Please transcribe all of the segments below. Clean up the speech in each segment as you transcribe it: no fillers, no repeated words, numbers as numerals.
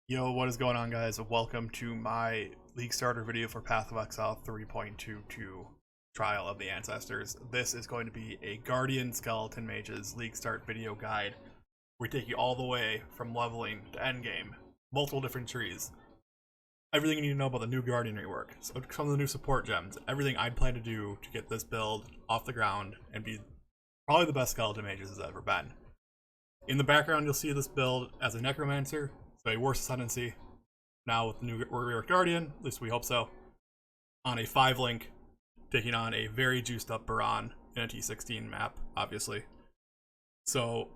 Yo, what is going on, guys? Welcome to my League Starter video for Path of Exile 3.22 Trial of the Ancestors. This is going to be a Guardian Skeleton Mages League Start video guide. We take you all the way from leveling to endgame, multiple different trees, everything you need to know about the new Guardian rework, so some of the new support gems, everything I'd plan to do to get this build off the ground and be probably the best Skeleton Mages has ever been. In the background, you'll see this build as a Necromancer. A worse Ascendency, now with the new reworked Guardian, at least we hope so, on a 5-link, taking on a very juiced up Baron in a T16 map, obviously. So,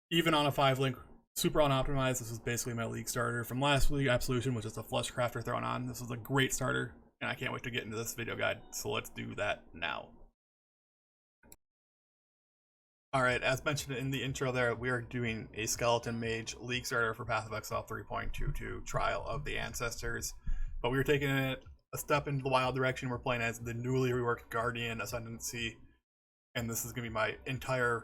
even on a 5-link, super unoptimized, this is basically my League starter. From last week, Absolution was just a Flesh Crafter thrown on. This is a great starter, and I can't wait to get into this video guide, so let's do that now. Alright, as mentioned in the intro there, we are doing a Skeleton Mage League starter for Path of Exile 3.22 Trial of the Ancestors. But we were taking it a step into the wild direction. We're playing as the newly reworked Guardian Ascendency. And this is going to be my entire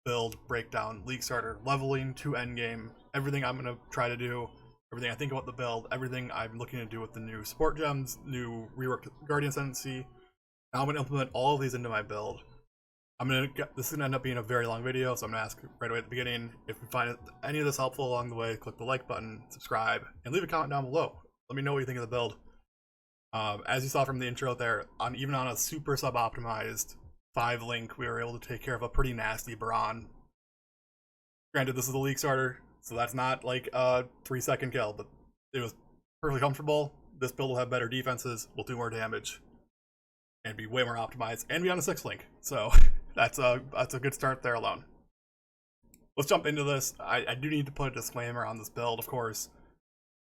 build breakdown, League starter, leveling to endgame, everything I'm going to try to do, everything I think about the build, everything I'm looking to do with the new support gems, new reworked Guardian Ascendency. Now I'm going to implement all of these into my build. This is gonna end up being a very long video, so I'm gonna ask right away at the beginning, if you find any of this helpful along the way, click the like button, subscribe, and leave a comment down below. Let me know what you think of the build. As you saw from the intro there, even on a super sub-optimized 5-link, we were able to take care of a pretty nasty Baron. Granted, this is a League starter, so that's not like a 3-second kill, but it was perfectly comfortable. This build will have better defenses, will do more damage, and be way more optimized, and be on a 6-link. So that's a good start there alone. Let's jump into this. I do need to put a disclaimer on this build, of course,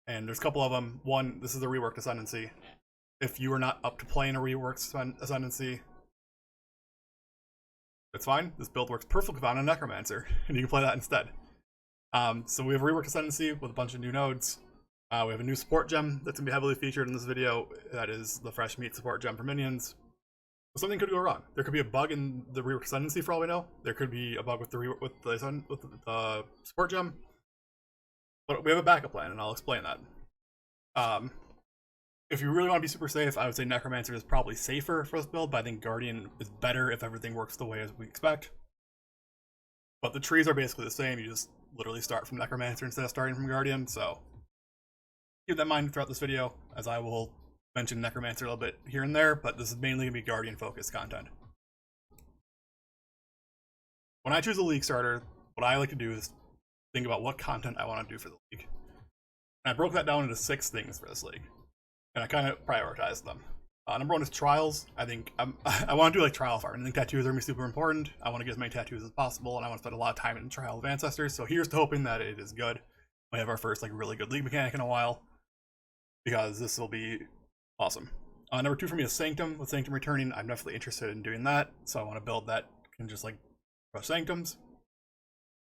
and there's a couple of them. One, this is a reworked Ascendency. If you are not up to playing a reworked Ascendency, it's fine. This build works perfectly fine on Necromancer, and you can play that instead. So we have a reworked Ascendency with a bunch of new nodes. We have a new support gem that's going to be heavily featured in this video. That is the Fresh Meat support gem for Minions. But something could go wrong. There could be a bug in the reworked Ascendency for all we know. There could be a bug with the support gem. But we have a backup plan, and I'll explain that. If you really want to be super safe, I would say Necromancer is probably safer for this build, but I think Guardian is better if everything works the way as we expect. But the trees are basically the same. You just literally start from Necromancer instead of starting from Guardian, so keep that in mind throughout this video, as I will mention Necromancer a little bit here and there, but this is mainly going to be Guardian-focused content. When I choose a League starter, what I like to do is think about what content I want to do for the League. And I broke that down into 6 things for this League, and I kind of prioritized them. Number 1 is trials. I think I want to do like trial farming. I think tattoos are going to be super important. I want to get as many tattoos as possible, and I want to spend a lot of time in Trial of Ancestors, so here's to hoping that it is good. We have our first like really good League mechanic in a while, because this will be awesome. Number 2 for me is Sanctum. With Sanctum returning, I'm definitely interested in doing that, so I want to build that can just like rush Sanctums.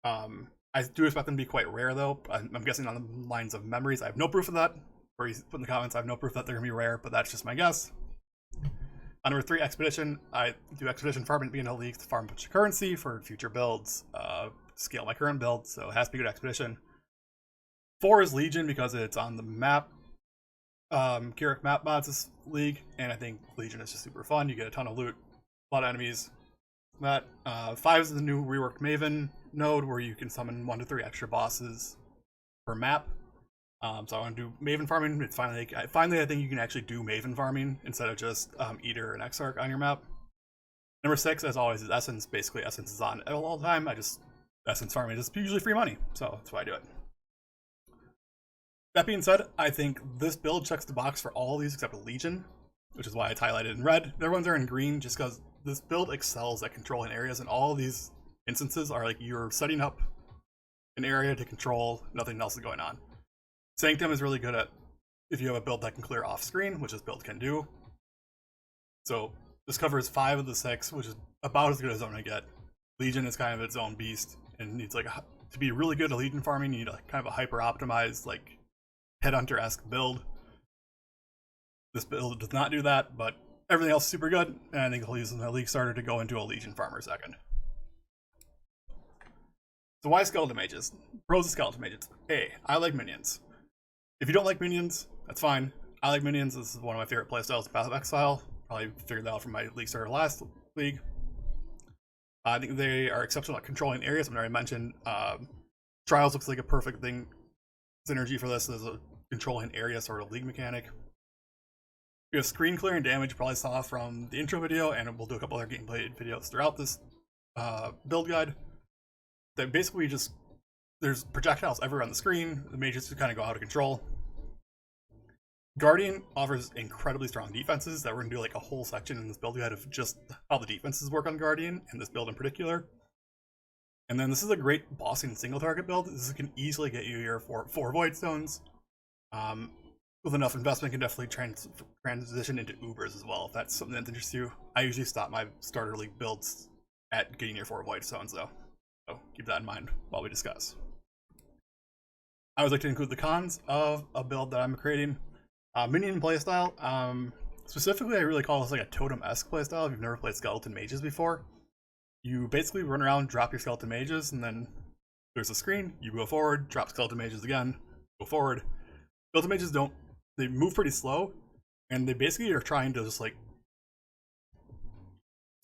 I do expect them to be quite rare though. I'm guessing on the lines of memories. I have no proof of that. Or you put in the comments, I have no proof that they're going to be rare, but that's just my guess. Number 3, Expedition. I do Expedition farming to be in a League to farm a bunch of currency for future builds, scale my current build, so it has to be good Expedition. 4 is Legion because it's on the map. Keurig map mods this League, and I think Legion is just super fun. You get a ton of loot, a lot of enemies. 5 is the new reworked Maven node where you can summon 1 to 3 extra bosses per map. So I want to do Maven farming. It's finally I think you can actually do Maven farming instead of just Eater and Exarch on your map. Number 6, as always, is Essence. Basically, Essence is on all the time. Essence farming is usually free money, so that's why I do it. That being said, I think this build checks the box for all these except Legion, which is why it's highlighted in red. The other ones are in green just because this build excels at controlling areas, and all of these instances are like you're setting up an area to control, nothing else is going on. Sanctum is really good at if you have a build that can clear off screen, which this build can do. So this covers 5 of the 6, which is about as good as I'm going to get. Legion is kind of its own beast, and needs like to be really good at Legion farming, you need a kind of a hyper optimized like Headhunter-esque build. This build does not do that, but everything else is super good, and I think I'll use the League starter to go into a Legion farmer second. So why Skeleton Mages? Pros of Skeleton Mages. A, I like minions. If you don't like minions, that's fine. I like minions. This is one of my favorite playstyles, Path of Exile. Probably figured that out from my league starter last league. I think they are exceptional at controlling areas. I already mentioned. Trials looks like a perfect thing. Synergy for this is a controlling area sort of league mechanic. We have screen clearing damage, you probably saw from the intro video, and we'll do a couple other gameplay videos throughout this build guide. That basically just, there's projectiles everywhere on the screen. The mages just kind of go out of control. Guardian offers incredibly strong defenses that we're going to do like a whole section in this build guide of just how the defenses work on Guardian, and this build in particular. And then this is a great bossing single target build. This can easily get you your four Void Stones. With enough investment, can definitely transition into Ubers as well, if that's something that interests you. I usually stop my starter league builds at getting your 4 Void Stones though, so keep that in mind while we discuss. I always like to include the cons of a build that I'm creating. Minion playstyle. Specifically, I really call this like a totem-esque playstyle. If you've never played Skeleton Mages before, you basically run around, drop your Skeleton Mages, and then there's a screen, you go forward, drop Skeleton Mages again, go forward. Skeleton Mages they move pretty slow, and they basically are trying to just like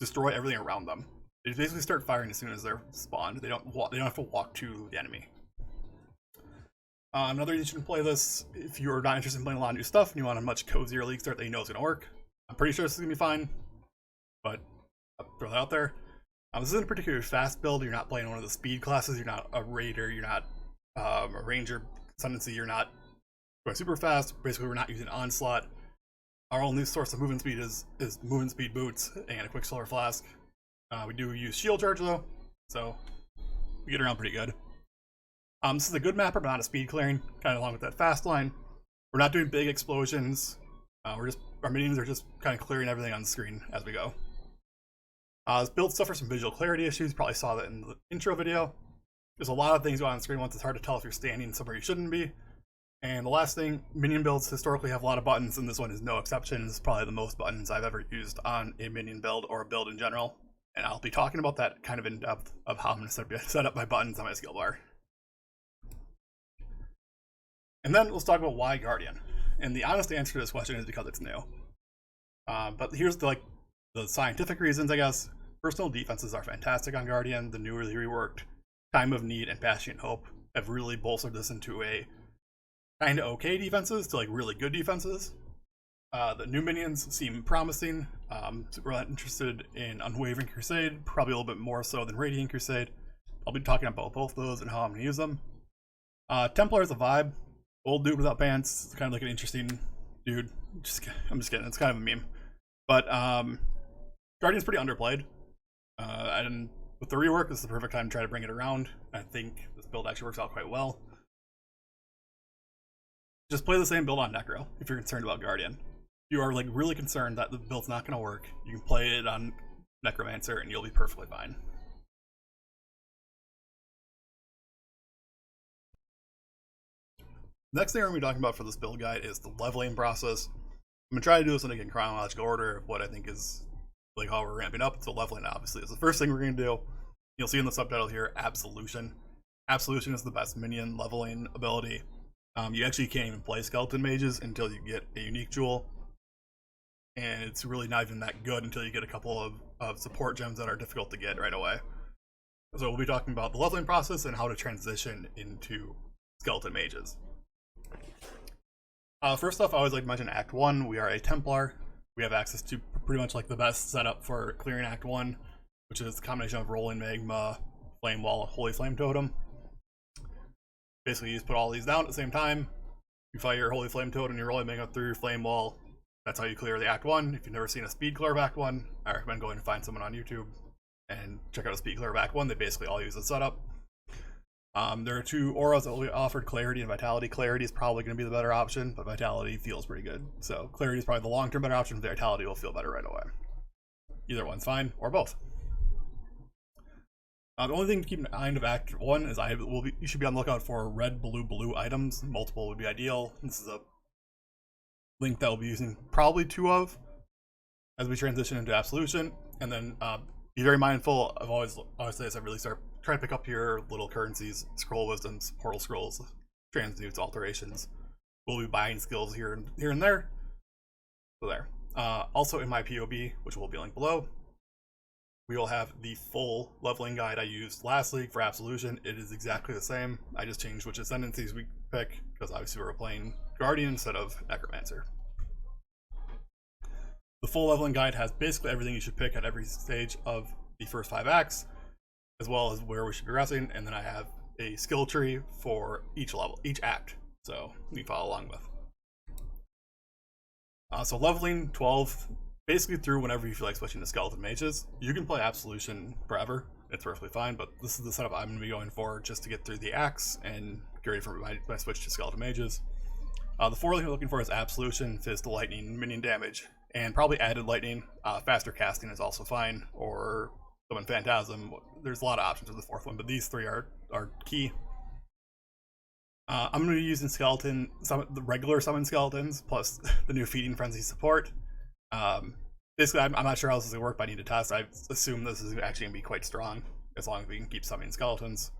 destroy everything around them. They basically start firing as soon as they're spawned. They don't have to walk to the enemy. Another reason you can play this, if you're not interested in playing a lot of new stuff and you want a much cozier league start that you know is going to work, I'm pretty sure this is going to be fine, but I'll throw that out there. This isn't a particularly fast build. You're not playing one of the speed classes. You're not a raider. You're not a ranger. Ascendency. You're not going super fast. Basically, we're not using onslaught. Our only source of movement speed is movement speed boots and a quicksilver flask. We do use shield charge though, so we get around pretty good. This is a good mapper, but not a speed clearing, kind of along with that fast line. We're not doing big explosions. Our minions are just kind of clearing everything on the screen as we go. This build suffers some visual clarity issues. You probably saw that in the intro video. There's a lot of things going on the screen once it's hard to tell if you're standing somewhere you shouldn't be. And the last thing, minion builds historically have a lot of buttons, and this one is no exception. This is probably the most buttons I've ever used on a minion build or a build in general. And I'll be talking about that kind of in depth of how I'm going to set up my buttons on my skill bar. And then let's talk about why Guardian. And the honest answer to this question is because it's new. But here's the scientific reasons, I guess. Personal defenses are fantastic on Guardian. The newly reworked Time of Need and Bastion of Hope have really bolstered this into a kind of okay defenses to like really good defenses. The new minions seem promising. Super interested in Unwavering Crusade, probably a little bit more so than Radiant Crusade. I'll be talking about both of those and how I'm going to use them. Templar is a vibe. Old dude without pants. It's kind of like an interesting dude. I'm just kidding. It's kind of a meme. But Guardian's pretty underplayed. And with the rework, this is the perfect time to try to bring it around. I think this build actually works out quite well. Just play the same build on Necro if you're concerned about Guardian. If you are like really concerned that the build's not going to work, you can play it on Necromancer and you'll be perfectly fine. Next thing we're going to be talking about for this build guide is the leveling process. I'm going to try to do this in a chronological order of what I think is like how we're ramping up. So leveling obviously is the first thing we're going to do. You'll see in the subtitle here, Absolution. Absolution is the best minion leveling ability. You actually can't even play Skeleton Mages until you get a unique jewel. And it's really not even that good until you get a couple of support gems that are difficult to get right away. So we'll be talking about the leveling process and how to transition into Skeleton Mages. First off, I always like to mention Act 1. We are a Templar. We have access to pretty much like the best setup for clearing Act 1, which is a combination of Rolling Magma, Flame Wall, Holy Flame Totem. Basically, you just put all these down at the same time. You fire your Holy Flame Totem and your Rolling Magma through your Flame Wall. That's how you clear the Act 1. If you've never seen a speed clear of Act 1, I recommend going and find someone on YouTube and check out a speed clear of Act 1. They basically all use the setup. There are 2 auras that will be offered, Clarity and Vitality. Clarity is probably going to be the better option, but Vitality feels pretty good. So Clarity is probably the long-term better option. Vitality will feel better right away. Either one's fine, or both. The only thing to keep in mind of Act 1 is you should be on the lookout for red, blue, blue items. Multiple would be ideal. This is a link that we'll be using probably 2 of as we transition into Absolution. And then be very mindful of always say as I really start, try to pick up your little currencies, scroll wisdoms, portal scrolls, transmutes, alterations. we'll be buying skills here and there. So there. Also in my POB, which will be linked below, we will have the full leveling guide I used last league for Absolution. It is exactly the same. I just changed which ascendancies we pick, because obviously we're playing Guardian instead of Necromancer. The full leveling guide has basically everything you should pick at every stage of the first 5 acts, as well as where we should be progressing, and then I have a skill tree for each level, each act, so you can follow along with. So leveling 12, basically through whenever you feel like switching to Skeleton Mages. You can play Absolution forever, it's perfectly fine, but this is the setup I'm going to be going for just to get through the acts and get ready for my switch to Skeleton Mages. The 4 thing we're looking for is Absolution, Fizz to Lightning, Minion damage, and probably added Lightning. Faster casting is also fine, or Summon Phantasm. There's a lot of options with the 4th one, but these 3 are key. I'm going to be using the regular summon skeletons, plus the new Feeding Frenzy support. Basically, I'm not sure how this is going to work, but I need to test. I assume this is actually going to be quite strong, as long as we can keep summoning skeletons.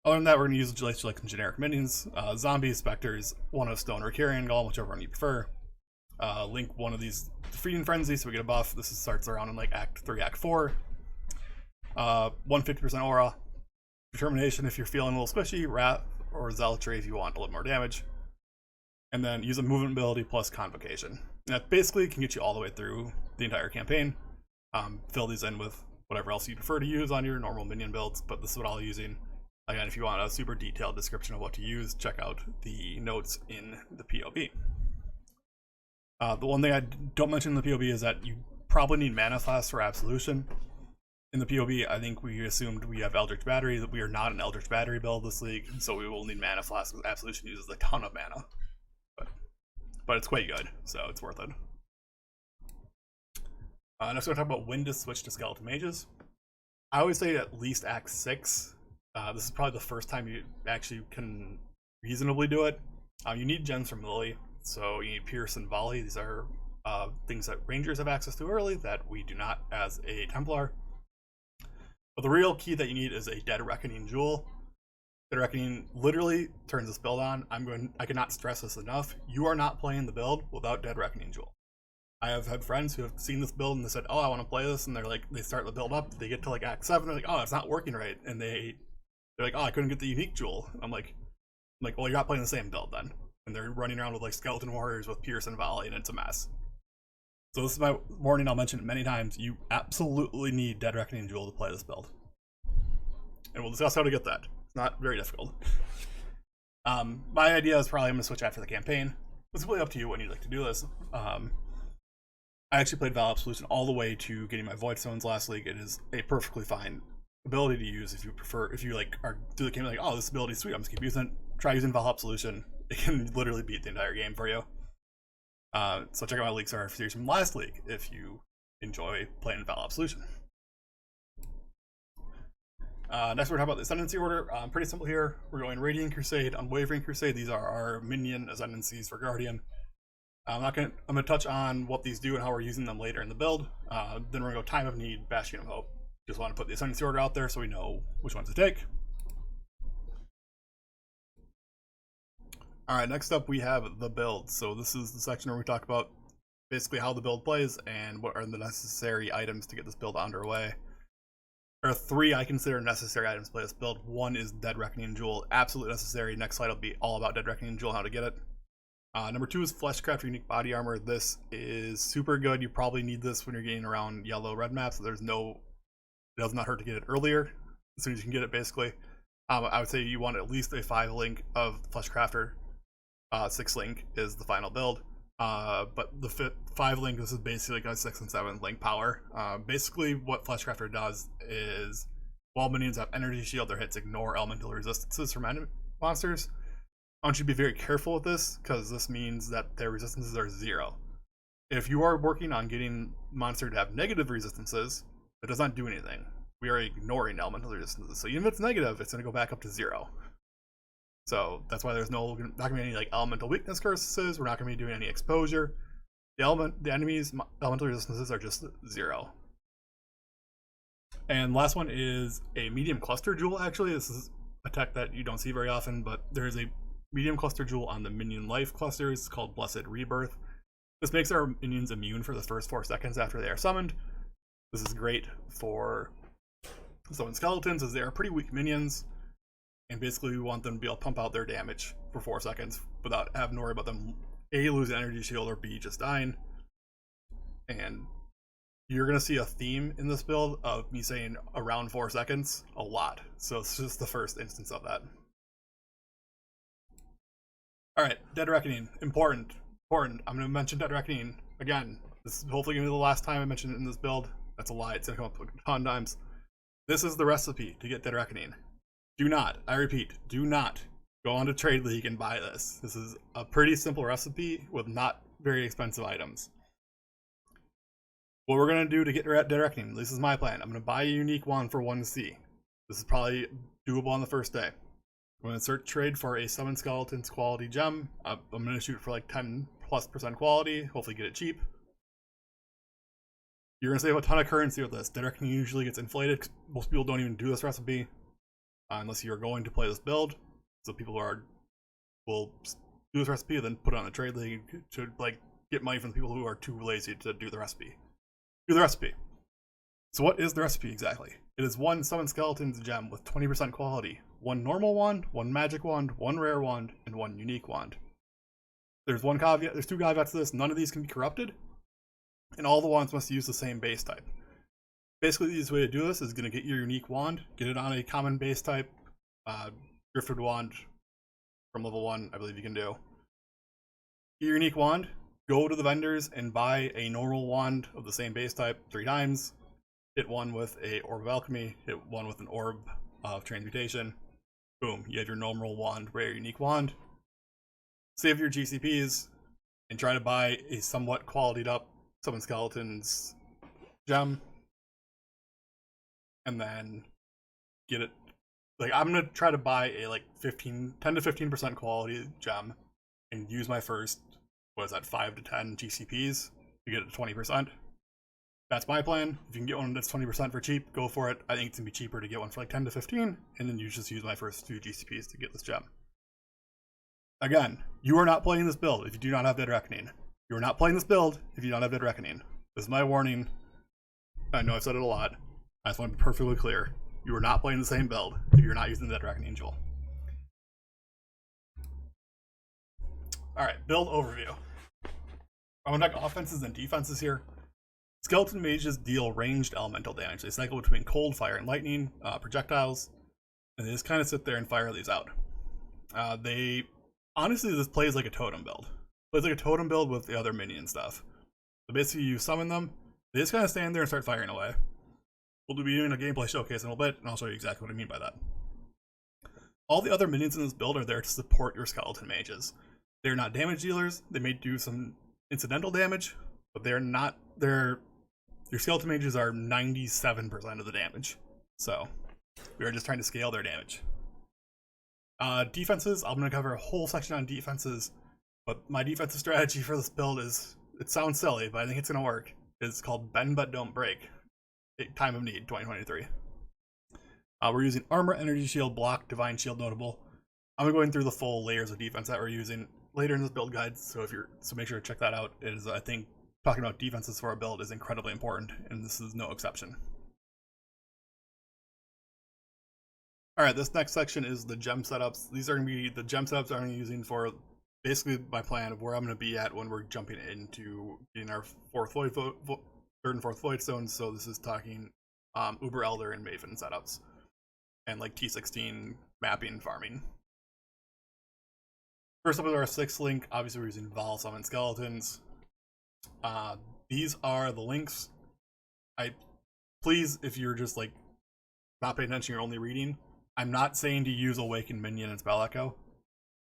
Other than that, we're going to use like some generic minions, zombies, specters, one of Stone or Carrion Golem, whichever one you prefer. Link one of these Feeding Frenzy so we get a buff. This starts around in like Act 3, Act 4. 150% aura. Determination if you're feeling a little squishy. Wrath or Zealotry if you want a little more damage. And then use a movement ability plus Convocation. That basically can get you all the way through the entire campaign. Fill these in with whatever else you prefer to use on your normal minion builds, but this is what I'll be using. Again, if you want a super detailed description of what to use, check out the notes in the POB. The one thing I don't mention in the POB is that you probably need Mana Flask for Absolution. In the POB, I think we assumed we have Eldritch Battery, that we are not an Eldritch Battery build this league, so we will need Mana Flask because Absolution uses a ton of mana. But it's quite good, so it's worth it. Next we're going to talk about when to switch to Skeleton Mages. I always say at least Act 6. This is probably the first time you actually can reasonably do it. You need gems from Lily, so you need Pierce and Volley. These are things that Rangers have access to early that we do not as a Templar. But the real key that you need is a Dead Reckoning Jewel. Dead Reckoning literally turns this build on. I cannot stress this enough. You are not playing the build without Dead Reckoning Jewel. I have had friends who have seen this build and they said, "Oh, I want to play this," and they start the build up. They get to like Act 7, they're like, "Oh, it's not working right," and they're like, "Oh, I couldn't get the unique jewel." I'm like, well, you're not playing the same build then. And they're running around with like Skeleton Warriors with Pierce and Volley, and it's a mess. So this is my warning. I'll mention it many times. You absolutely need Dead Reckoning Jewel to play this build, and we'll discuss how to get that. It's not very difficult. My idea is probably I'm going to switch after the campaign. It's really up to you when you'd like to do this. I actually played Vaal Absolution all the way to getting my Void Stones last league. It is a perfectly fine ability to use if you prefer. If you like are through the game like, "Oh, this ability is sweet, I'm just keep using it." Try using Vaal Absolution. It can literally beat the entire game for you. So check out my League Star series from last league if you enjoy playing Vaal Absolution. Next we're talking about the Ascendency Order. Pretty simple here. We're going Radiant Crusade, Unwavering Crusade. These are our minion ascendancies for Guardian. I'm gonna touch on what these do and how we're using them later in the build. Then we're gonna go Time of Need, Bastion of Hope. Just want to put the Ascendency Order out there so we know which ones to take. Alright, next up we have the build. So this is the section where we talk about basically how the build plays and what are the necessary items to get this build underway. There are 3 I consider necessary items to play this build. 1 is Dead Reckoning Jewel, absolutely necessary. Next slide will be all about Dead Reckoning Jewel and how to get it. Number 2 is Fleshcraft Unique Body Armor. This is super good. You probably need this when you're getting around yellow red maps. It does not hurt to get it earlier, as soon as you can get it basically. I would say you want at least a 5 link of Fleshcrafter. 6 link is the final build. But the 5 link, this is basically like a 6 and 7 link power. Basically what Fleshcrafter does is while minions have energy shield, their hits ignore elemental resistances from monsters. I want you to be very careful with this because this means that their resistances are 0. If you are working on getting monster to have negative resistances, it does not do anything. We are ignoring elemental resistances. So even if it's negative, it's going to go back up to 0. So that's why there's not going to be any like elemental weakness curses. We're not going to be doing any exposure. The enemy's elemental resistances are just 0. And last one is a medium cluster jewel. Actually, this is a tech that you don't see very often, but there is a medium cluster jewel on the minion life clusters called Blessed Rebirth. This makes our minions immune for the first 4 seconds after they are summoned. This is great for summon skeletons as they are pretty weak minions, and basically we want them to be able to pump out their damage for 4 seconds without having to worry about them A, losing energy shield, or B, just dying. And you're going to see a theme in this build of me saying around 4 seconds a lot, so it's just the first instance of that. Alright, Dead Reckoning, important. I'm going to mention Dead Reckoning again. This is hopefully going to be the last time I mention it in this build. That's a lie, it's going to come up a ton of times. This is the recipe to get Dead Reckoning. Do not, I repeat, do not go onto Trade League and buy this. This is a pretty simple recipe with not very expensive items. What we're going to do to get Dead Reckoning, this is my plan. I'm going to buy a unique wand for 1C. This is probably doable on the first day. I'm going to search trade for a Summon Skeletons quality gem. I'm going to shoot for like 10+% quality, hopefully get it cheap. You're going to save a ton of currency with this. Dead Reckoning usually gets inflated. Most people don't even do this recipe unless you're going to play this build. So people will do this recipe and then put it on the Trade League to like get money from the people who are too lazy to do the recipe. Do the recipe. So what is the recipe exactly? It is 1 Summon Skeletons gem with 20% quality, 1 normal wand, 1 magic wand, 1 rare wand, and 1 unique wand. There's 2 caveats to this. None of these can be corrupted, and all the wands must use the same base type. Basically, the easiest way to do this is going to get your unique wand, get it on a common base type, Driftwood wand from level 1, I believe you can do. Get your unique wand, go to the vendors and buy a normal wand of the same base type 3 times. Hit one with a Orb of Alchemy, hit one with an Orb of Transmutation. Boom, you have your normal wand, rare, unique wand. Save your GCPs and try to buy a somewhat qualitied up Summon Skeletons gem. And then get it. Like, I'm going to try to buy a like 10 to 15% quality gem and use my first, 5 to 10 GCPs to get it to 20%. That's my plan. If you can get one that's 20% for cheap, go for it. I think it's going to be cheaper to get one for like 10 to 15, and then you just use my first 2 GCPs to get this gem. Again, you are not playing this build if you do not have Dead Reckoning. You are not playing this build if you don't have Dead Reckoning. This is my warning. I know I've said it a lot. I just want to be perfectly clear. You are not playing the same build if you're not using the Dead Reckoning jewel. Alright, build overview. I'm going to talk offenses and defenses here. Skeleton mages deal ranged elemental damage. They cycle between cold, fire, and lightning projectiles, and they just kind of sit there and fire these out. Honestly, this plays like a totem build. It plays like a totem build with the other minion stuff. So basically, you summon them, they just kind of stand there and start firing away. We'll be doing a gameplay showcase in a little bit, and I'll show you exactly what I mean by that. All the other minions in this build are there to support your skeleton mages. They're not damage dealers. They may do some incidental damage, but they're not. Your skeleton mages are 97% of the damage. So we are just trying to scale their damage. Defenses, I'm going to cover a whole section on defenses, but my defensive strategy for this build is, it sounds silly, but I think it's going to work. It's called Bend But Don't Break. Time of Need 2023. We're using Armor, Energy Shield, Block, Divine Shield Notable. I'm going to go in through the full layers of defense that we're using later in this build guide, so make sure to check that out. It is, I think, talking about defenses for a build is incredibly important, and this is no exception. Alright, this next section is the gem setups. These are going to be the gem setups I'm using for basically my plan of where I'm going to be at when we're jumping into getting our third and fourth Void Stones. So this is talking Uber Elder and Maven setups, and like T16 mapping farming. First up is our 6th link. Obviously we're using Vaal Summon Skeletons. These are the links. Please, if you're just like not paying attention, you're only reading, I'm not saying to use Awakened Minion and Spell Echo.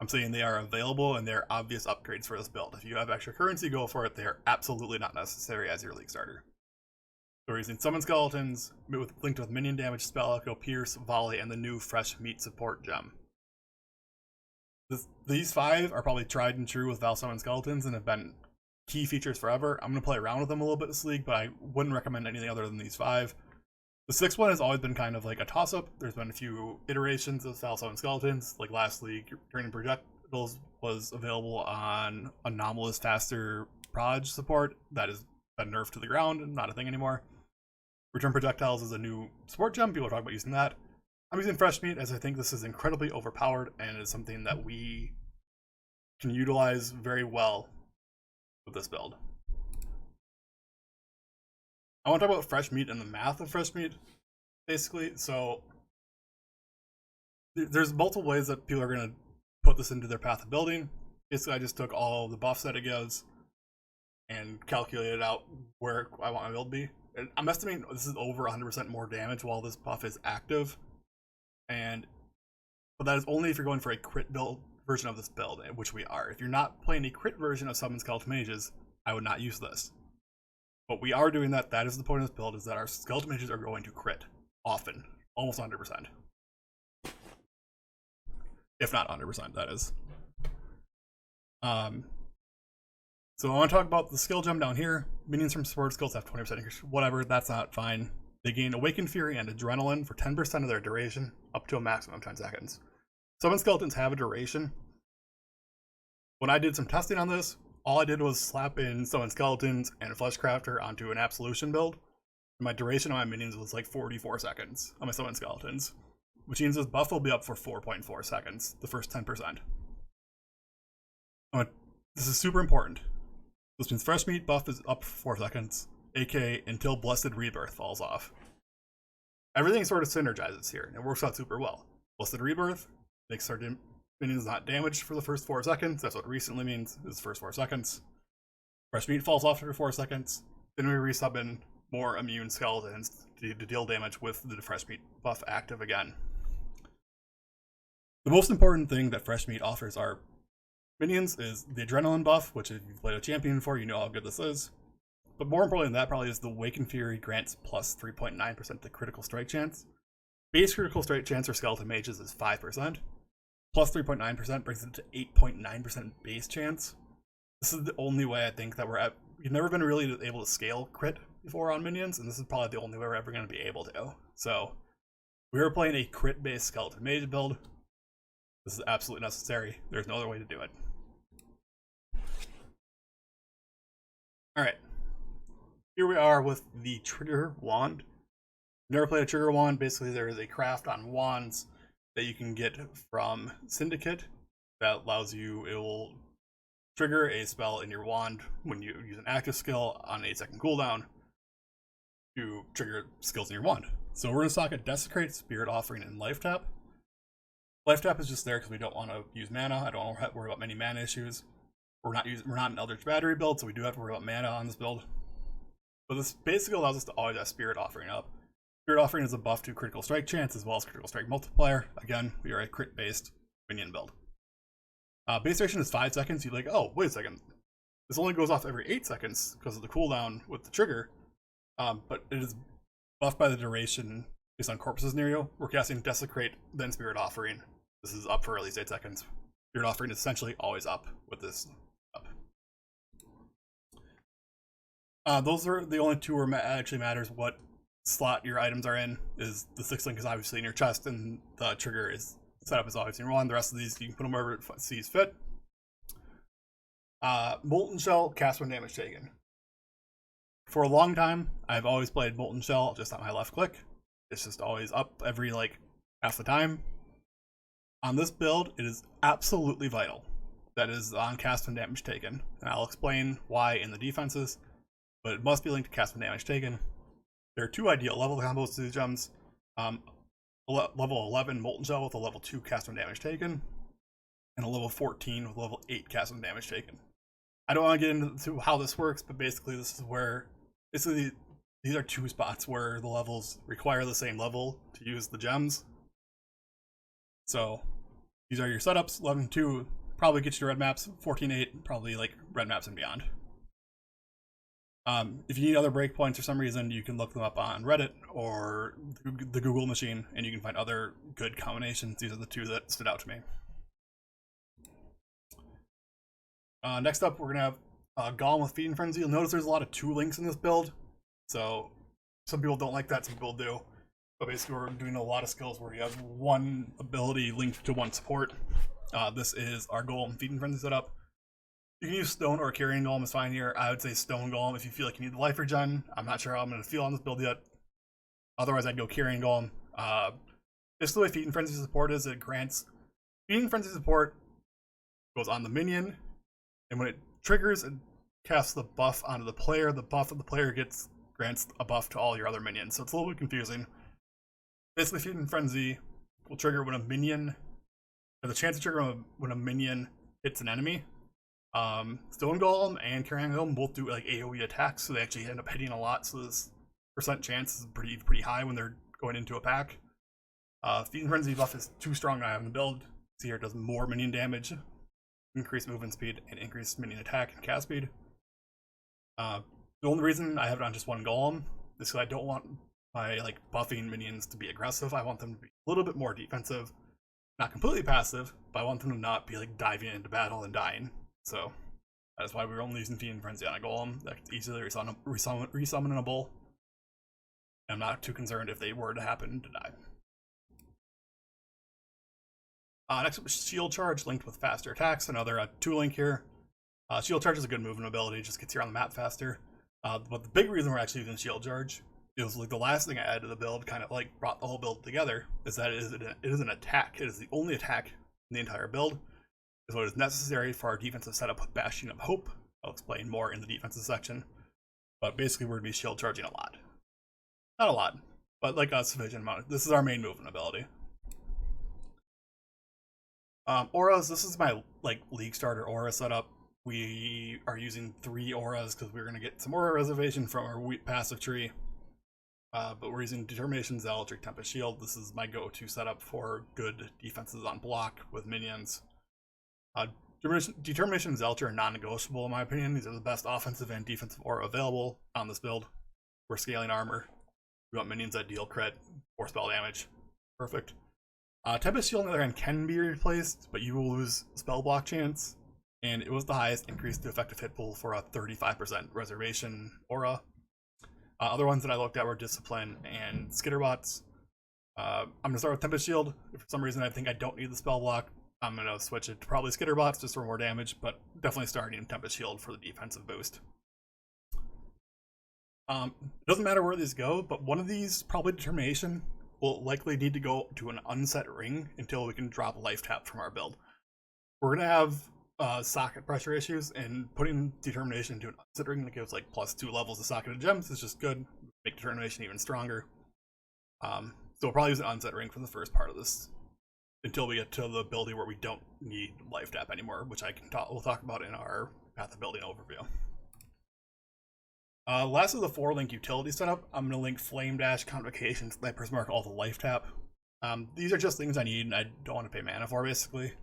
I'm saying they are available and they're obvious upgrades for this build. If you have extra currency, go for it. They are absolutely not necessary as your league starter. So we're using Summon Skeletons, linked with Minion Damage, Spell Echo, Pierce, Volley, and the new Fresh Meat Support gem. These 5 are probably tried and true with Vaal Summon Skeletons and have been key features forever. I'm going to play around with them a little bit this league, but I wouldn't recommend anything other than these 5. The 6th one has always been kind of like a toss-up. There's been a few iterations of Vaal Summon Skeletons, like last league, turning was available on Anomalous Faster Proj support. That has been nerfed to the ground and not a thing anymore. Return Projectiles is a new support gem. People are talking about using that. I'm using Fresh Meat as I think this is incredibly overpowered and is something that we can utilize very well with this build. I want to talk about Fresh Meat and the math of Fresh Meat, basically. So there's multiple ways that people are going to put this into their path of building. Basically, I just took all the buffs that it gives and calculated out where I want my build to be. And I'm estimating this is over 100% more damage while this buff is active. But that is only if you're going for a crit build version of this build, which we are. If you're not playing a crit version of Summon Skeleton Mages, I would not use this. But we are doing that. That is the point of this build, is that our Skeleton Mages are going to crit often, almost 100%. If not 100%, that is. So I want to talk about the skill gem down here. Minions from support skills have 20% increase. Whatever, that's not fine. They gain Awakened Fury and Adrenaline for 10% of their duration, up to a maximum of 10 seconds. Summon Skeletons have a duration. When I did some testing on this, all I did was slap in Summon Skeletons and Fleshcrafter onto an Absolution build. My duration on my minions was like 44 seconds on my Summon Skeletons, which means this buff will be up for 4.4 seconds, the first 10%. This is super important. This means Fresh Meat buff is up for 4 seconds, aka until Blessed Rebirth falls off. Everything sort of synergizes here, and it works out super well. Blessed Rebirth makes our minions not damaged for the first 4 seconds. That's what recently means, is the first 4 seconds. Fresh Meat falls off after 4 seconds. Then we resummon more immune skeletons to deal damage with the Fresh Meat buff active again. The most important thing that Fresh Meat offers our minions is the Adrenaline buff, which if you've played a champion before, you know how good this is. But more importantly than that probably is the Awakened Fury grants plus 3.9% to critical strike chance. Base critical strike chance for Skeleton Mages is 5%. Plus 3.9% brings it to 8.9% base chance. This is the only way I think that we're at. We've never been really able to scale crit before on minions, and this is probably the only way we're ever going to be able to. So, we are playing a crit-based Skeleton Mage build. This is absolutely necessary. There's no other way to do it. Alright. Here we are with the Trigger Wand. Never played a Trigger Wand. Basically, there is a craft on wands that you can get from Syndicate that allows you, it will trigger a spell in your wand when you use an active skill on a 8-second cooldown to trigger skills in your wand. So we're going to stock a Desecrate, Spirit Offering, and Lifetap. Lifetap is just there because we don't want to use mana. I don't want to worry about many mana issues. We're not an Eldritch Battery build, so we do have to worry about mana on this build. But this basically allows us to always have Spirit Offering up. Spirit Offering is a buff to critical strike chance as well as critical strike multiplier. Again, we are a crit-based minion build. Base duration is 5 seconds. You're like, oh, wait a second. This only goes off every 8 seconds because of the cooldown with the trigger. But it is buffed by the duration based on corpses near you. We're casting Desecrate, then Spirit Offering. This is up for at least 8 seconds. Spirit Offering is essentially always up with this up. Those are the only two where it actually matters what slot your items are in. Is the 6th link is obviously in your chest, and the trigger is set up as obviously in your wand. The rest of these you can put them wherever it sees fit. Molten Shell, cast when damage taken. For a long time, I've always played Molten Shell just on my left click. It's just always up every like half the time. On this build, it is absolutely vital that is on cast when damage taken. And I'll explain why in the defenses, but it must be linked to cast when damage taken. There are 2 ideal level combos to these gems. Level 11 Molten Shell with a level 2 cast when damage taken, and a level 14 with level 8 cast when damage taken. I don't want to get into how this works, but basically this is where, these are 2 spots where the levels require the same level to use the gems. So these are your setups. 11-2 probably gets you red maps. 14-8 probably like red maps and beyond. If you need other breakpoints for some reason, you can look them up on Reddit or the Google machine, and you can find other good combinations. These are the 2 that stood out to me. Next up, we're going to have Golem with Feeding Frenzy. You'll notice there's a lot of 2 links in this build. So some people don't like that, some people do. But basically, we're doing a lot of skills where you have 1 ability linked to 1 support. This is our Golem Feeding Frenzy setup. You can use Stone or Carrying Golem is fine here. I would say Stone Golem if you feel like you need the life regen. I'm not sure how I'm going to feel on this build yet. Otherwise, I'd go Carrying Golem. Just the way Feeding Frenzy support is, it grants Feeding Frenzy support goes on the minion, and when it triggers, it casts the buff onto the player. The buff of the player grants a buff to all your other minions, so it's a little bit confusing. Basically, Feeding Frenzy will trigger when a minion, or the chance to trigger when a minion hits an enemy. Stone Golem and Carrying Golem both do like AoE attacks, so they actually end up hitting a lot. So this percent chance is pretty high when they're going into a pack. Feeding Frenzy buff is too strong to have in the build. See here, it does more minion damage, increased movement speed, and increased minion attack and cast speed. The only reason I have it on just one Golem is because I don't want my like buffing minions to be aggressive. I want them to be a little bit more defensive, not completely passive, but I want them to not be like diving into battle and dying. So that's why we're only using Feeding Frenzy on a Golem that's easily resummonable. I'm not too concerned if they were to happen to die. Next up is Shield Charge, linked with faster attacks. Another 2-link here. Shield Charge is a good movement ability, just gets you around the map faster. But the big reason we're actually using Shield Charge is like the last thing I added to the build, kind of like brought the whole build together, is that it is an attack. It is the only attack in the entire build. So it is necessary for our defensive setup with Bastion of Hope. I'll explain more in the defensive section. But basically we're going to be shield charging a lot. Not a lot, but like a sufficient amount. This is our main movement ability. Auras, this is my like league starter aura setup. We are using 3 auras because we're going to get some aura reservation from our passive tree. But we're using Determination, Zealot, Tempest Shield. This is my go-to setup for good defenses on block with minions. Determination and Zealot are non-negotiable in my opinion. These are the best offensive and defensive aura available on this build. We're scaling armor. We want minions that deal crit or spell damage. Perfect. Tempest Shield on the other hand can be replaced, but you will lose spell block chance. And it was the highest increase to effective hit pool for a 35% reservation aura. Other ones that I looked at were Discipline and Skitterbots. I'm going to start with Tempest Shield. If for some reason I think I don't need the spell block, I'm going to switch it to probably Skitterbots just for more damage, but definitely starting Tempest Shield for the defensive boost. It doesn't matter where these go, but one of these, probably Determination, will likely need to go to an unset ring until we can drop Lifetap from our build. We're going to have socket pressure issues, and putting Determination into an unset ring that gives like +2 levels of socketed gems is just good. Make Determination even stronger. So we'll probably use an unset ring for the first part of this until we get to the ability where we don't need Lifetap anymore, which we'll talk about in our Path of Building overview. Last of the 4-link utility setup, I'm going to link Flame Dash, Convocation, Sniper's Mark, all the Lifetap. These are just things I need and I don't want to pay mana for, basically.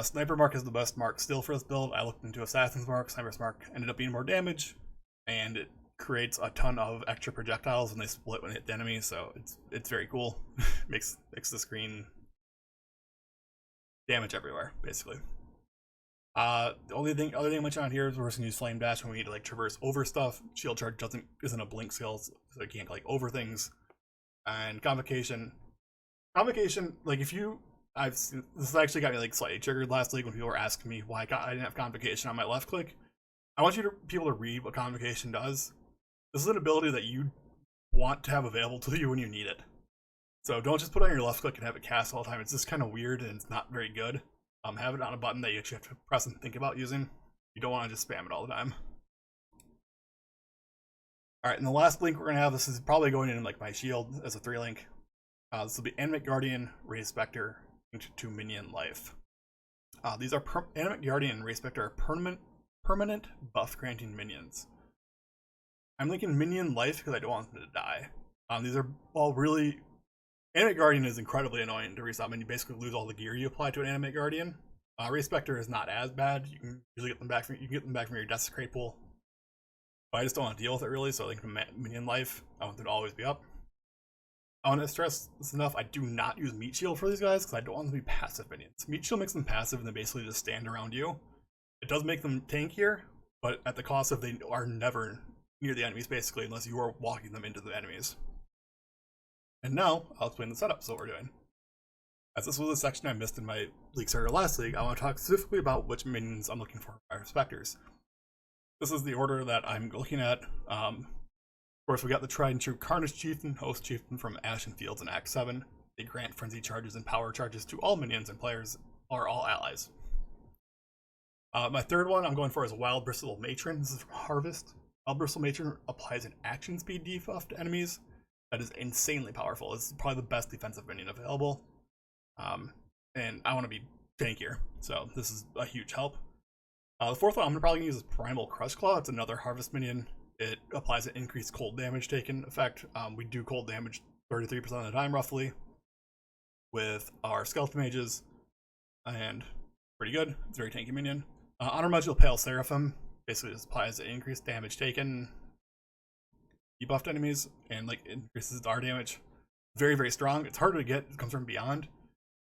Sniper Mark is the best mark still for this build. I looked into Assassin's Mark. Sniper's Mark ended up being more damage, and it creates a ton of extra projectiles when they split when it hit the enemy, so it's very cool. makes the screen damage everywhere, basically. The other thing I mentioned on here is we're just gonna use Flame Dash when we need to like traverse over stuff. Shield Charge isn't a blink skill, so it can't like over things. And Convocation, like this actually got me like slightly triggered last week when people were asking me why I didn't have Convocation on my left click. I want people to read what Convocation does. This is an ability that you want to have available to you when you need it. So don't just put it on your left click and have it cast all the time. It's just kind of weird and it's not very good. Have it on a button that you actually have to press and think about using. You don't want to just spam it all the time. Alright, and the last link we're going to have, this is probably going in like my shield as a 3-link. This will be Animate Guardian, Raise Spectre, to Minion Life. These are Animate Guardian and Raise Spectre are permanent buff granting minions. I'm linking Minion Life because I don't want them to die. These are all really... Animate Guardian is incredibly annoying to resummon. You basically lose all the gear you apply to an Animate Guardian. Raise Spectre is not as bad. You can usually get them back from your Desecrate pool. But I just don't want to deal with it really, so I think Minion Life, I want them to always be up. I want to stress this enough, I do not use Meat Shield for these guys because I don't want them to be passive minions. Meat Shield makes them passive and they basically just stand around you. It does make them tankier, but at the cost of they are never near the enemies basically unless you are walking them into the enemies. And now, I'll explain the setup, so what we're doing. As this was a section I missed in my League Starter last league, I want to talk specifically about which minions I'm looking for Spectres. This is the order that I'm looking at. Of course, we got the tried and true Carnage Chieftain, Host Chieftain from Ashen Fields in Act 7. They grant frenzy charges and power charges to all minions and players, or all allies. My third one I'm going for is Wild Bristle Matron. This is from Harvest. Wild Bristle Matron applies an action speed debuff to enemies that is insanely powerful. This is probably the best defensive minion available. And I want to be tankier, so this is a huge help. The fourth one I'm probably going to use is Primal Crush Claw. It's another Harvest minion. It applies an increased cold damage taken effect. We do cold damage 33% of the time, roughly, with our Skeleton Mages, and pretty good. It's a very tanky minion. Honor Module Pale Seraphim basically just applies an increased damage taken, debuffed enemies, and like increases our damage. Very, very strong. It's harder to get. It comes from beyond,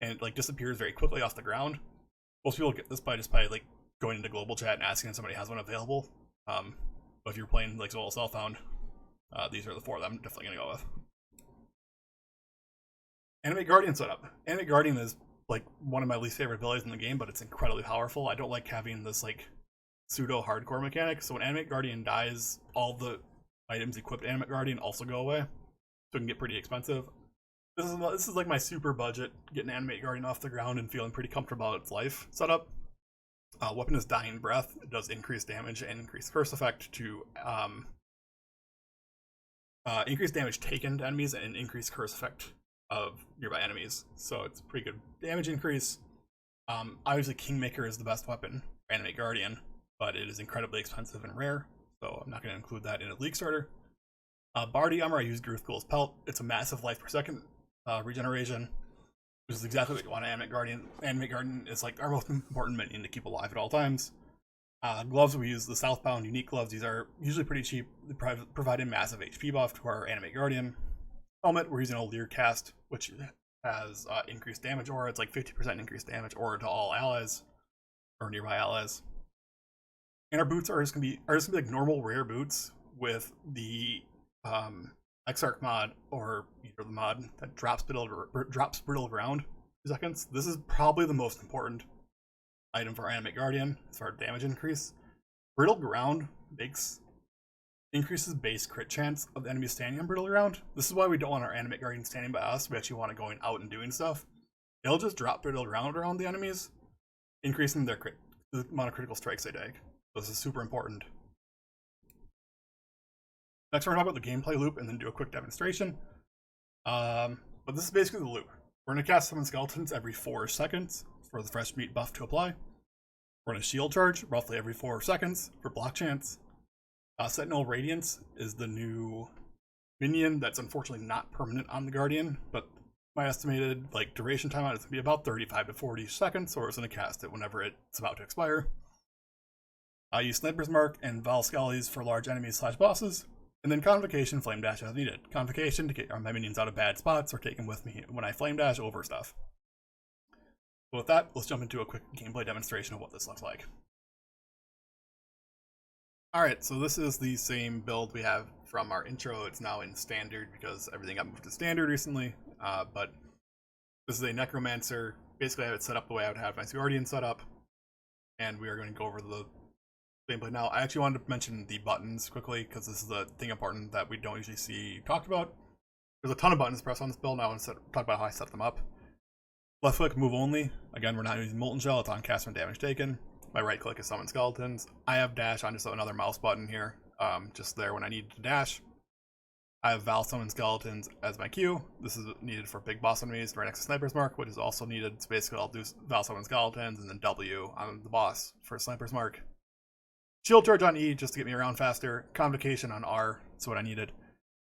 and it like disappears very quickly off the ground. Most people get this by like going into global chat and asking if somebody has one available. But if you're playing like solo Self-Found, these are the four that I'm definitely gonna go with. Animate Guardian setup. Animate Guardian is like one of my least favorite abilities in the game, but it's incredibly powerful. I don't like having this like pseudo hardcore mechanic. So when Animate Guardian dies, all the items equipped Animate Guardian also go away, so it can get pretty expensive. This is like my super budget, getting Animate Guardian off the ground and feeling pretty comfortable about its life setup. Weapon is Dying Breath. It does increase damage and increase curse effect to increase damage taken to enemies and increase curse effect of nearby enemies. So it's a pretty good damage increase. Obviously Kingmaker is the best weapon for Animate Guardian, but it is incredibly expensive and rare, so I'm not going to include that in a League Starter. Bardy Armor, I use Gruthgul's Pelt. It's a massive life per second regeneration, which is exactly what you want to Animate Guardian. Animate Guardian is like our most important minion to keep alive at all times. Gloves, we use the Southbound Unique Gloves. These are usually pretty cheap. They provide a massive HP buff to our Animate Guardian. Helmet, we're using a Leer Cast, which has increased damage aura. It's like 50% increased damage aura to all allies or nearby allies. And our boots are just gonna be like normal rare boots with the Exarch mod, or either the mod that drops brittle ground 2 seconds. This is probably the most important item for Animate Guardian as far as damage increase. Brittle ground increases base crit chance of the enemy standing on brittle ground. This is why we don't want our Animate Guardian standing by us. We actually want it going out and doing stuff. They'll just drop brittle ground around the enemies, increasing the amount of critical strikes they take. So this is super important. Next, we're going to talk about the gameplay loop and then do a quick demonstration. But this is basically the loop. We're going to cast Summon Skeletons every 4 seconds for the Fresh Meat buff to apply. We're going to Shield Charge roughly every 4 seconds for block chance. Sentinel Radiance is the new minion that's unfortunately not permanent on the Guardian, but my estimated like duration time on it is going to be about 35 to 40 seconds, or it's going to cast it whenever it's about to expire. I use Sniper's Mark and Vaal Skellies for large enemies / bosses, and then Convocation Flame Dash as needed. Convocation to get my minions out of bad spots or take them with me when I Flame Dash over stuff. So with that, let's jump into a quick gameplay demonstration of what this looks like. Alright, so this is the same build we have from our intro. It's now in standard because everything got moved to standard recently, but this is a Necromancer. Basically I have it set up the way I would have my Guardian set up, and we are going to go over the gameplay now. I actually wanted to mention the buttons quickly because this is the thing important that we don't usually see talked about. There's a ton of buttons to press on this build, and I want to talk about how I set them up. Left click, move only. Again, we're not using Molten Shell, it's on cast when damage taken. My right click is Summon Skeletons. I have dash on just another mouse button here, just there when I need to dash. I have Vaal Summon Skeletons as my Q. This is needed for big boss enemies right next to Sniper's Mark, which is also needed. So basically I'll do Vaal Summon Skeletons and then W on the boss for Sniper's Mark. Shield Charge on E just to get me around faster. Convocation on R, that's what I needed.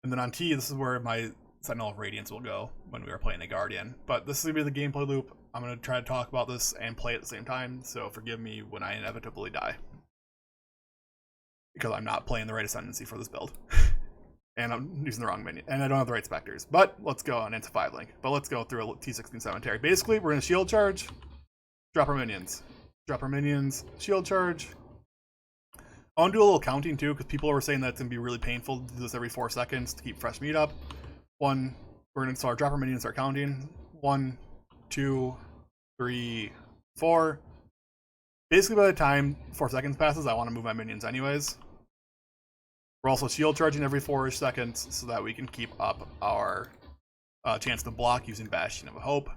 And then on T, this is where my Sentinel of Radiance will go when we are playing a Guardian. But this is going to be the gameplay loop. I'm going to try to talk about this and play at the same time, so forgive me when I inevitably die. Because I'm not playing the right Ascendancy for this build. And I'm using the wrong minion. And I don't have the right Spectres. But let's go on into 5-link. But let's go through a T16 Cemetery. Basically, we're going to Shield Charge, drop our minions. Drop our minions, Shield Charge. I want to do a little counting too, because people were saying that it's going to be really painful to do this every 4 seconds to keep fresh meat up. So our drop our minions, start counting. 1, 2, 3, 4. Basically, by the time 4 seconds passes, I want to move my minions anyways. We're also shield charging every 4-ish seconds so that we can keep up our chance to block using Bastion of Hope.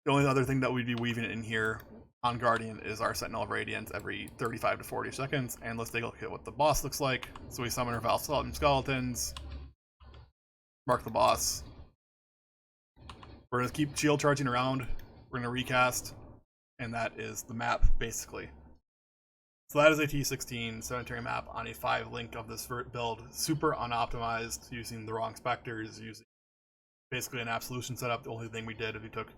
The only other thing that we'd be weaving in here on Guardian is our Sentinel of Radiance every 35 to 40 seconds. And let's take a look at what the boss looks like. So we summon our Vaal Skeletons, mark the boss. We're going to keep shield charging around. We're going to recast, and that is the map, basically. So that is a T16 Cemetery map on a 5-link of this build. Super unoptimized, using the wrong Spectres, using basically an Absolution setup. The only thing we did is we took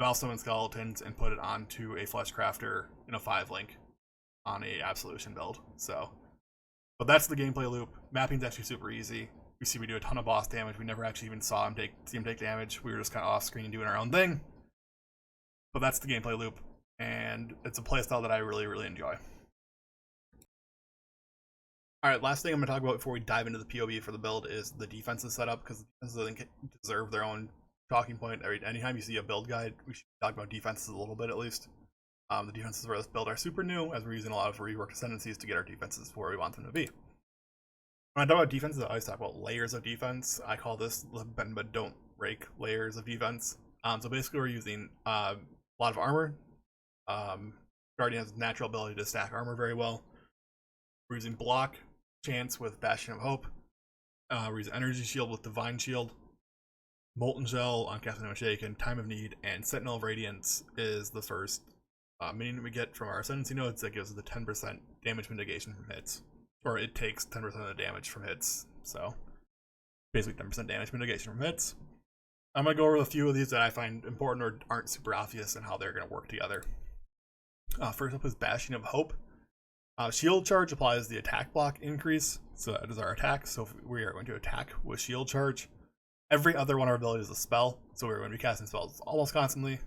Vaal Summon Skeletons and put it onto a Flesh Crafter in a 5-link on a Absolution build. So, but that's the gameplay loop. Mapping's actually super easy. We see we do a ton of boss damage. We never actually even saw him take damage. We were just kind of off screen doing our own thing. But that's the gameplay loop, and it's a playstyle that I really, really enjoy. Alright, last thing I'm going to talk about before we dive into the PoE for the build is the defenses setup, because the defenses, I think, deserve their own talking point. Anytime you see a build guide, we should talk about defenses a little bit at least. The defenses for this build are super new, as we're using a lot of reworked ascendancies to get our defenses where we want them to be. When I talk about defenses, I always talk about layers of defense. I call this bend but don't break layers of defense. So basically we're using a lot of armor. Guardian has natural ability to stack armor very well. We're using block chance with Bastion of Hope. We're using energy shield with Divine Shield. Molten Shell on Casting Damage Taken, Time of Need, and Sentinel of Radiance is the first minion we get from our Ascendancy nodes that gives us the 10% damage mitigation from hits. Or it takes 10% of the damage from hits, so basically 10% damage mitigation from hits. I'm going to go over a few of these that I find important or aren't super obvious and how they're going to work together. First up is Bastion of Hope. Shield charge applies the attack block increase, so that is our attack. So if we are going to attack with shield charge, every other one of our abilities is a spell, so we're going to be casting spells almost constantly.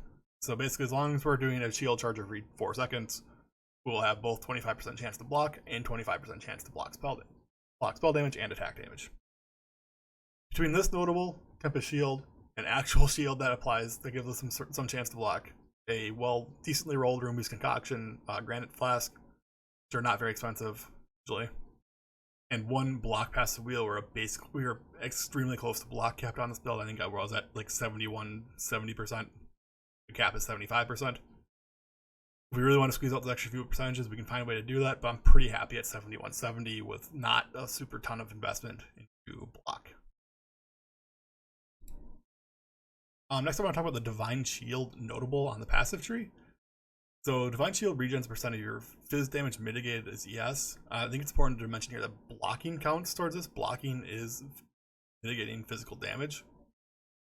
So basically, as long as we're doing a shield charge every 4 seconds, we'll have both 25% chance to block and 25% chance to block spell damage and attack damage. Between this notable Tempest Shield, an actual shield that applies that gives us some chance to block, a decently rolled Room Beast Concoction, Granite Flask, which are not very expensive usually, and one block past the wheel. We were extremely close to block capped on this build. I think I was at like 70%. The cap is 75%. If we really want to squeeze out those extra few percentages, we can find a way to do that, but I'm pretty happy at 7170 with not a super ton of investment into block. Next I want to talk about the Divine Shield notable on the passive tree. So Divine Shield regens percent of your phys damage mitigated as ES. I think it's important to mention here that blocking counts towards this. Blocking is mitigating physical damage,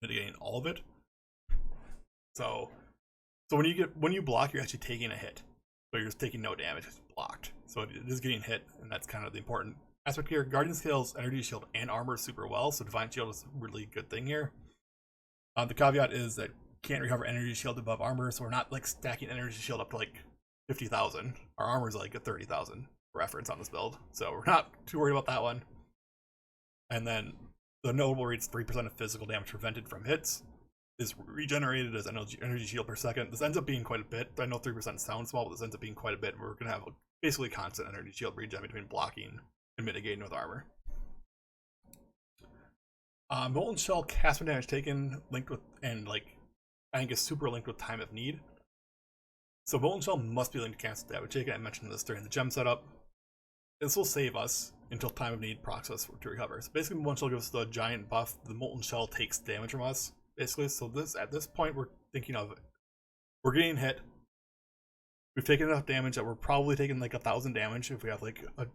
mitigating all of it. So when you block, you're actually taking a hit, but you're just taking no damage because it's blocked. So it is getting hit, and that's kind of the important aspect here. Guardian scales energy shield and armor super well, so Divine Shield is a really good thing here. The caveat is that can't recover energy shield above armor, so we're not like stacking energy shield up to like 50,000. Our armor is like a 30,000 reference on this build, so we're not too worried about that one. And then the notable reads 3% of physical damage prevented from hits is regenerated as energy shield per second. This ends up being quite a bit. I know 3% sounds small, but this ends up being quite a bit. We're going to have basically constant energy shield regen between blocking and mitigating with armor. Molten Shell cast when damage taken linked with, and like I think is super linked with Time of Need. So Molten Shell must be linked to cast damage taken. I mentioned this during the gem setup. This will save us until Time of Need procs us to recover. So basically Molten Shell gives us the giant buff. The Molten Shell takes damage from us, basically. So at this point we're thinking of, we're getting hit. We've taken enough damage that we're probably taking like 1,000 damage if we have like a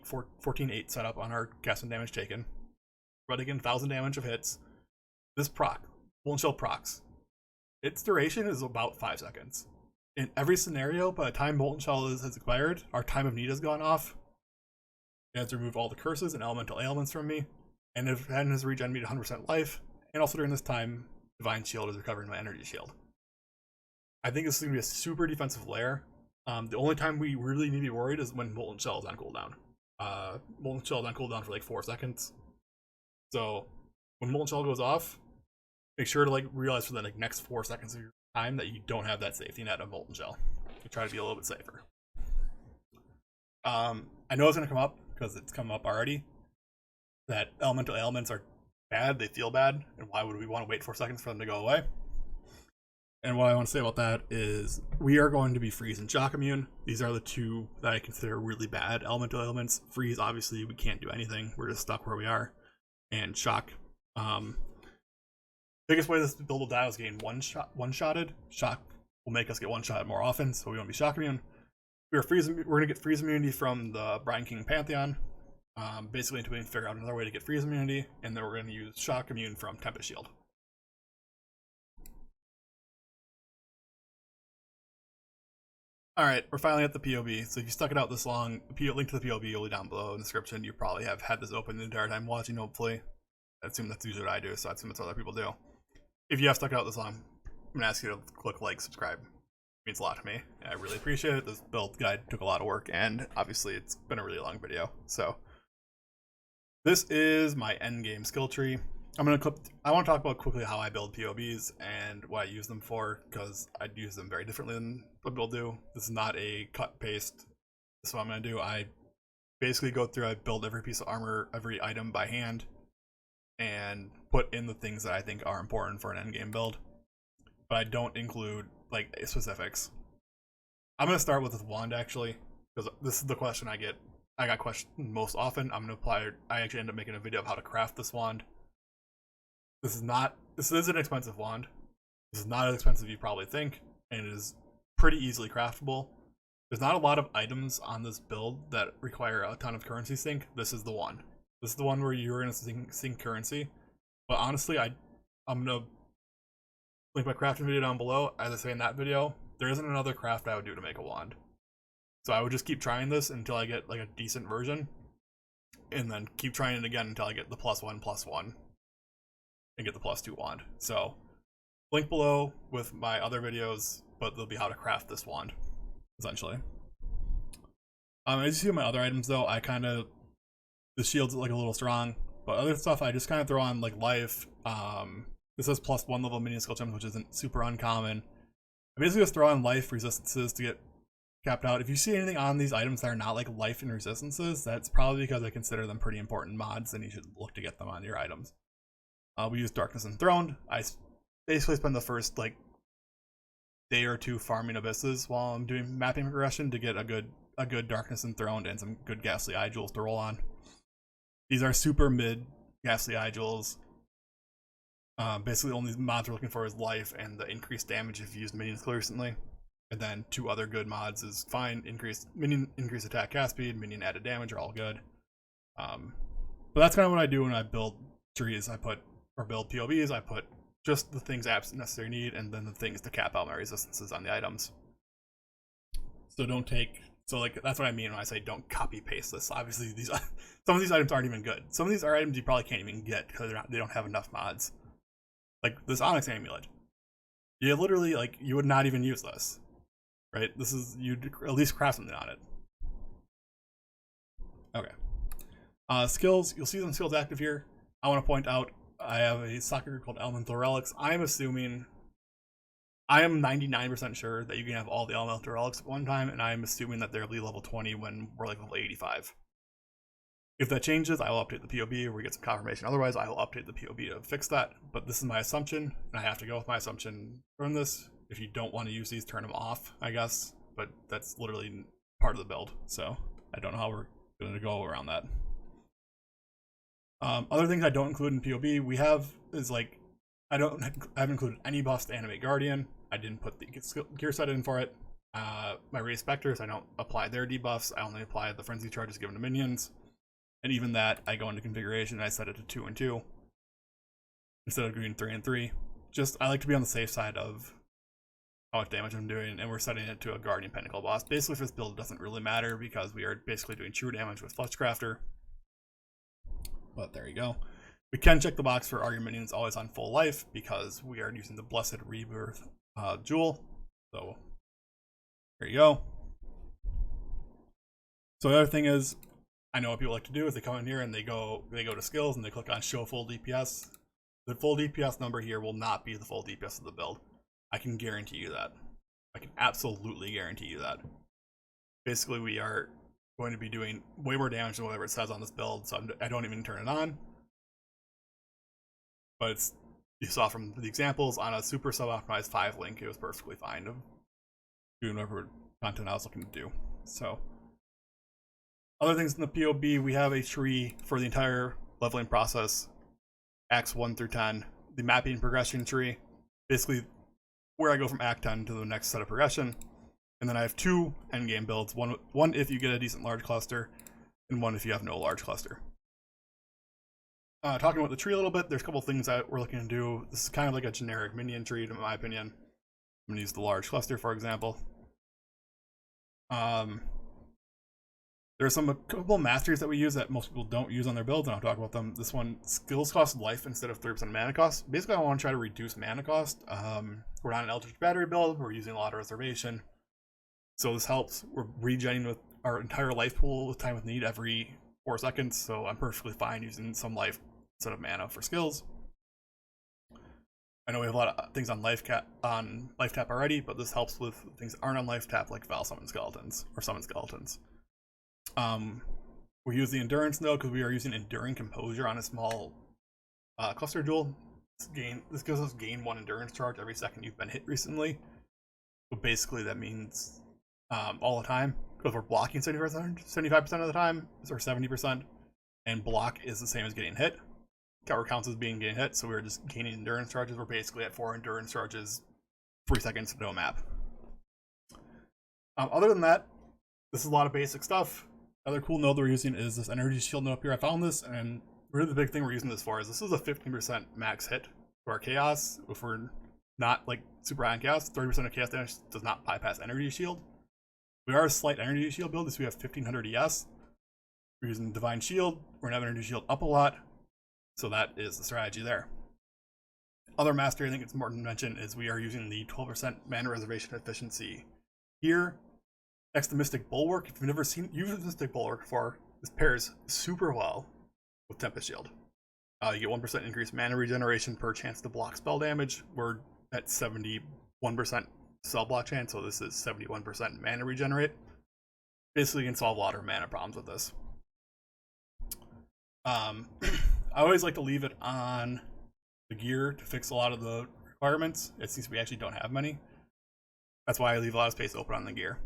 14-8 setup on our cast and damage taken. Running in 1,000 damage of hits. This proc, Molten Shell procs. Its duration is about 5 seconds. In every scenario, by the time Molten Shell has expired, our Time of Need has gone off. It has removed all the curses and elemental ailments from me, and it has regen me to 100% life. And also during this time, Divine Shield is recovering my energy shield. I think this is going to be a super defensive layer. The only time we really need to be worried is when Molten Shell is on cooldown. Molten Shell is on cooldown for like 4 seconds. So when Molten Shell goes off, make sure to like realize for the like next 4 seconds of your time that you don't have that safety net of Molten Shell. You try to be a little bit safer. I know it's gonna come up because it's come up already. That elemental ailments are bad, they feel bad, and why would we want to wait 4 seconds for them to go away? And what I want to say about that is we are going to be freeze and shock immune. These are the two that I consider really bad elemental ailments. Freeze, obviously, we can't do anything. We're just stuck where we are. And shock. Biggest way this build will die is getting one-shotted. Shock will make us get one-shotted more often, so we won't be shock immune. We're going to get freeze immunity from the Brine King Pantheon. Basically until we can figure out another way to get freeze immunity, and then we're going to use shock immune from Tempest Shield. Alright, we're finally at the POB. So if you stuck it out this long, link to the POB will be down below in the description. You probably have had this open the entire time watching, hopefully. I assume that's usually what I do, so I assume that's what other people do. If you have stuck it out this long, I'm going to ask you to click like, subscribe. It means a lot to me. I really appreciate it. This build guide took a lot of work, and obviously it's been a really long video. So this is my endgame skill tree. I want to talk about quickly how I build POBs and what I use them for, because I use them very differently than what people do. This is not a cut paste. This is what I'm going to do. I basically go through, I build every piece of armor, every item by hand, and put in the things that I think are important for an endgame build. But I don't include like specifics. I'm going to start with this wand actually, because this is the question I got questioned most often. I actually end up making a video of how to craft this wand. This is an expensive wand. This is not as expensive as you probably think, and it is pretty easily craftable. There's not a lot of items on this build that require a ton of currency sync. This is the one. This is the one where you're going to sync currency. But honestly, I'm going to link my crafting video down below. As I say in that video, there isn't another craft I would do to make a wand. So I would just keep trying this until I get like a decent version, and then keep trying it again until I get the +1/+1. And get the +2 wand. So link below with my other videos, but they'll be how to craft this wand, essentially. As you see in my other items though, the shield's like a little strong, but other stuff I just kind of throw on like life. This says +1 level minion skill gems, which isn't super uncommon. I basically just throw on life resistances to get capped out. If you see anything on these items that are not like life and resistances, that's probably because I consider them pretty important mods, and you should look to get them on your items. We use Darkness Enthroned. I basically spend the first like day or two farming abysses while I'm doing mapping progression to get a good Darkness Enthroned and some good Ghastly Eye Jewels to roll on. These are super mid Ghastly Eye Jewels. Basically, the only mods we're looking for is life and the increased damage if you used minions recently. And then 2 other good mods is fine. Minion increased attack cast speed, minion added damage are all good. But that's kind of what I do when I build trees. Or build POBs, I put just the things absolutely necessary need, and then the things to cap out my resistances on the items. So that's what I mean when I say don't copy paste this. Obviously, some of these items aren't even good. Some of these are items you probably can't even get because they don't have enough mods. Like this Onyx Amulet, you literally you would not even use this, right? You'd at least craft something on it. Okay. Skills, you'll see some skills active here. I want to point out I have a soccer group called Elemental Relics. I am 99% sure that you can have all the Elemental Relics at one time, and I am assuming that they'll be level 20 when we're like level 85. If that changes, I will update the POB or we get some confirmation. Otherwise, I will update the POB to fix that. But this is my assumption, and I have to go with my assumption from this. If you don't want to use these, turn them off, I guess. But that's literally part of the build, so I don't know how we're going to go around that. Other things I don't include in POB I haven't included any buffs to Animate Guardian. I didn't put the gear set in for it. My raised Spectres, I don't apply their debuffs. I only apply the frenzy charges given to minions. And even that, I go into configuration and I set it to 2 and 2 instead of doing 3 and 3. I like to be on the safe side of how much damage I'm doing, and we're setting it to a Guardian Pinnacle boss. Basically, for this build, it doesn't really matter because we are basically doing true damage with Fleshcrafter. But there you go. We can check the box for are your minions always on full life because we are using the Blessed Rebirth Jewel. So there you go. So the other thing is, I know what people like to do is they come in here and they go to skills and they click on show full DPS. The full DPS number here will not be the full DPS of the build. I can guarantee you that. I can absolutely guarantee you that. Basically, we are going to be doing way more damage than whatever it says on this build, so I don't even turn it on. But it's, you saw from the examples, on a super sub-optimized 5 link, it was perfectly fine of doing whatever content I was looking to do. So, other things in the POB, we have a tree for the entire leveling process, acts 1 through 10, the mapping progression tree, basically where I go from act 10 to the next set of progression. And then I have 2 endgame builds, one if you get a decent large cluster, and one if you have no large cluster. Talking about the tree a little bit, there's a couple things that we're looking to do. This is kind of like a generic minion tree, in my opinion. I'm going to use the large cluster, for example. There's a couple masteries that we use that most people don't use on their builds, and I'll talk about them. This one, skills cost life instead of 3% mana cost. Basically, I want to try to reduce mana cost. We're not an Eldritch Battery build, we're using a lot of reservation. So this helps. We're regenning with our entire life pool with time with need every 4 seconds, so I'm perfectly fine using some life instead of mana for skills. I know we have a lot of things on Lifetap already, but this helps with things that aren't on Lifetap, like Vaal summon skeletons or summon skeletons. We use the endurance node because we are using enduring composure on a small cluster duel. This gives us gain 1 endurance charge every second you've been hit recently. So basically that means all the time, because we're blocking 75% of the time, or 70%, and block is the same as getting hit. Cover counts as being getting hit, so we're just gaining endurance charges. We're basically at 4 endurance charges, 3 seconds to no map. Other than that, this is a lot of basic stuff. Another cool node that we're using is this energy shield node up here. I found this, and really the big thing we're using this for is this is a 15% max hit to our chaos. If we're not like super high on chaos, 30% of chaos damage does not bypass energy shield. We are a slight energy shield build, so we have 1500 ES. We're using divine shield. We're gonna have energy shield up a lot, so that is the strategy there. Other mastery I think it's important to mention is we are using the 12% mana reservation efficiency here. Next to Mystic Bulwark. If you've never used Mystic Bulwark before, this pairs super well with Tempest Shield. You get 1% increased mana regeneration per chance to block spell damage. We're at 71% spell block chance, so this is 71% mana regenerate. Basically, you can solve a lot of mana problems with this. I always like to leave it on the gear to fix a lot of the requirements. It seems we actually don't have many. That's why I leave a lot of space open on the gear.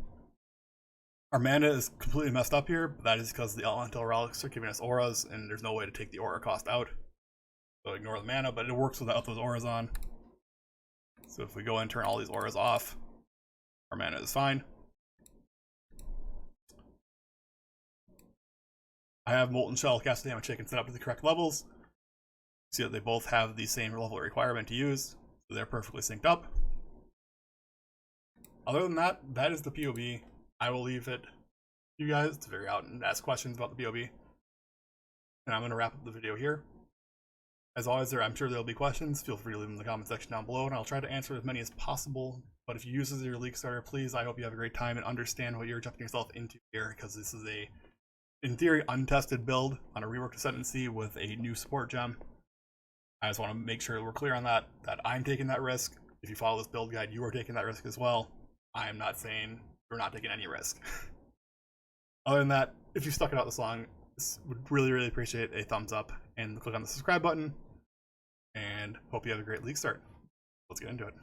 Our mana is completely messed up here, but that is because the elemental relics are giving us auras, and there's no way to take the aura cost out. So ignore the mana, but it works without those auras on. So if we go and turn all these auras off, our mana is fine. I have Molten Shell, Cast Damage Shaken set up to the correct levels. See that they both have the same level requirement to use, so they're perfectly synced up. Other than that, that is the POB. I will leave it to you guys to figure out and ask questions about the POB. And I'm going to wrap up the video here. As always, I'm sure there'll be questions. Feel free to leave them in the comment section down below, and I'll try to answer as many as possible. But if you use this as your league starter, please, I hope you have a great time and understand what you're jumping yourself into here, because this is a, in theory, untested build on a reworked Ascendency with a new support gem. I just want to make sure we're clear on that I'm taking that risk. If you follow this build guide, you are taking that risk as well. I am not saying you're not taking any risk. Other than that, if you stuck it out this long, would really appreciate a thumbs up and click on the subscribe button, and hope you have a great league start. Let's get into it.